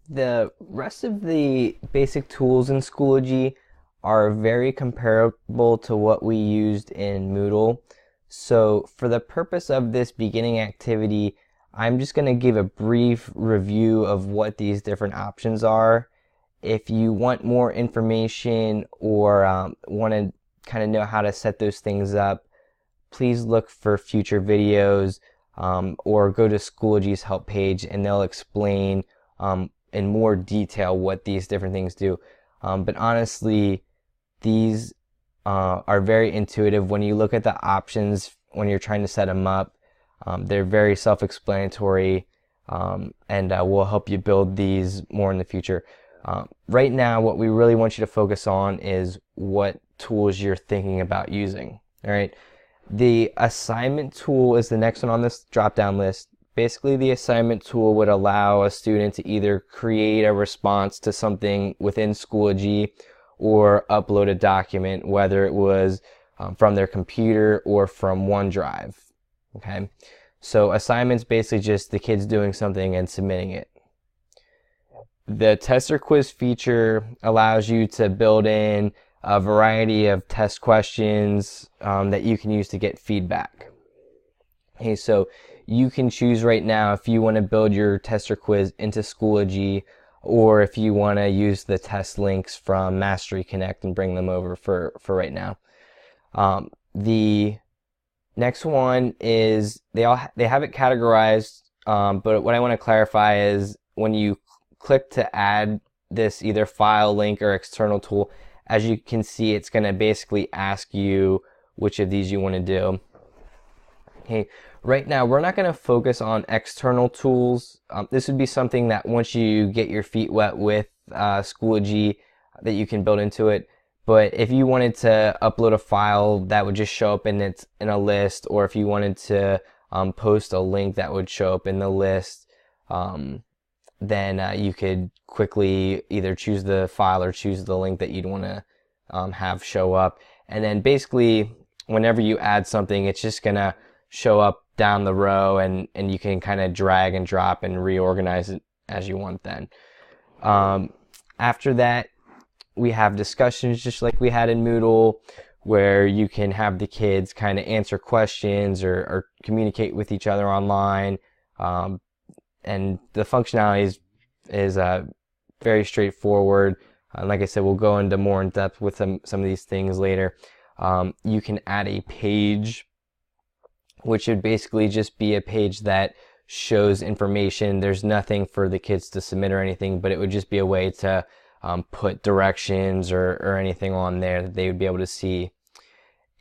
The rest of the basic tools in Schoology are very comparable to what we used in Moodle. So for the purpose of this beginning activity, I'm just going to give a brief review of what these different options are. If you want more information or want to kind of know how to set those things up, please look for future videos or go to Schoology's help page and they'll explain in more detail what these different things do. But honestly, these are very intuitive. When you look at the options when you're trying to set them up, they're very self-explanatory and will help you build these more in the future. Right now, what we really want you to focus on is what tools you're thinking about using. All right. The assignment tool is the next one on this drop-down list. Basically, the assignment tool would allow a student to either create a response to something within Schoology or upload a document, whether it was from their computer or from OneDrive. Okay, so assignments basically just the kids doing something and submitting it. The test or quiz feature allows you to build in a variety of test questions that you can use to get feedback. Okay, so you can choose right now if you want to build your test or quiz into Schoology or if you want to use the test links from Mastery Connect and bring them over for right now. The next one is they have it categorized, but what I want to clarify is when you click to add this either file, link, or external tool, as you can see, it's going to basically ask you which of these you want to do. Okay, right now we're not going to focus on external tools. This would be something that once you get your feet wet with Schoology that you can build into it. But if you wanted to upload a file that would just show up in a list, or if you wanted to post a link that would show up in the list, then you could quickly either choose the file or choose the link that you'd want to have show up. And then basically, whenever you add something, it's just going to show up down the row, and you can kind of drag and drop and reorganize it as you want then. After that, we have discussions just like we had in Moodle, where you can have the kids kind of answer questions or communicate with each other online. And the functionality is very straightforward. Like I said, we'll go into more in depth with some of these things later. You can add a page, which would basically just be a page that shows information. There's nothing for the kids to submit or anything, but it would just be a way to put directions or anything on there that they would be able to see.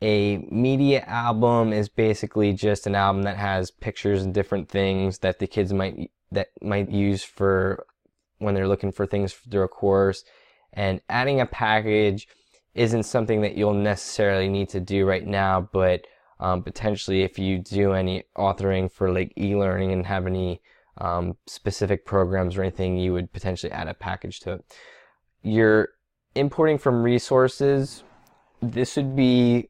A media album is basically just an album that has pictures and different things that the kids might use for when they're looking for things through a course. And adding a package isn't something that you'll necessarily need to do right now, but potentially if you do any authoring for like e-learning and have any specific programs or anything, you would potentially add a package to it. You're importing from resources. This would be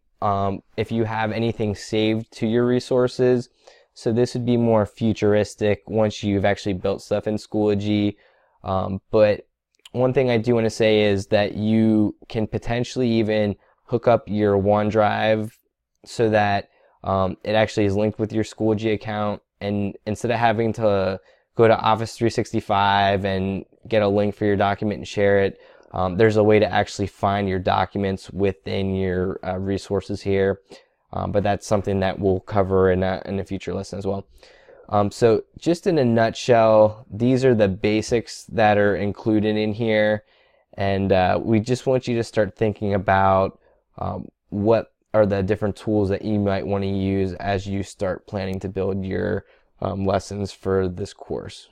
if you have anything saved to your resources. So this would be more futuristic once you've actually built stuff in Schoology. But one thing I do want to say is that you can potentially even hook up your OneDrive so that it actually is linked with your Schoology account. And instead of having to go to Office 365 and get a link for your document and share it, there's a way to actually find your documents within your resources here. But that's something that we'll cover in a future lesson as well. So just in a nutshell, these are the basics that are included in here. And we just want you to start thinking about what are the different tools that you might want to use as you start planning to build your lessons for this course.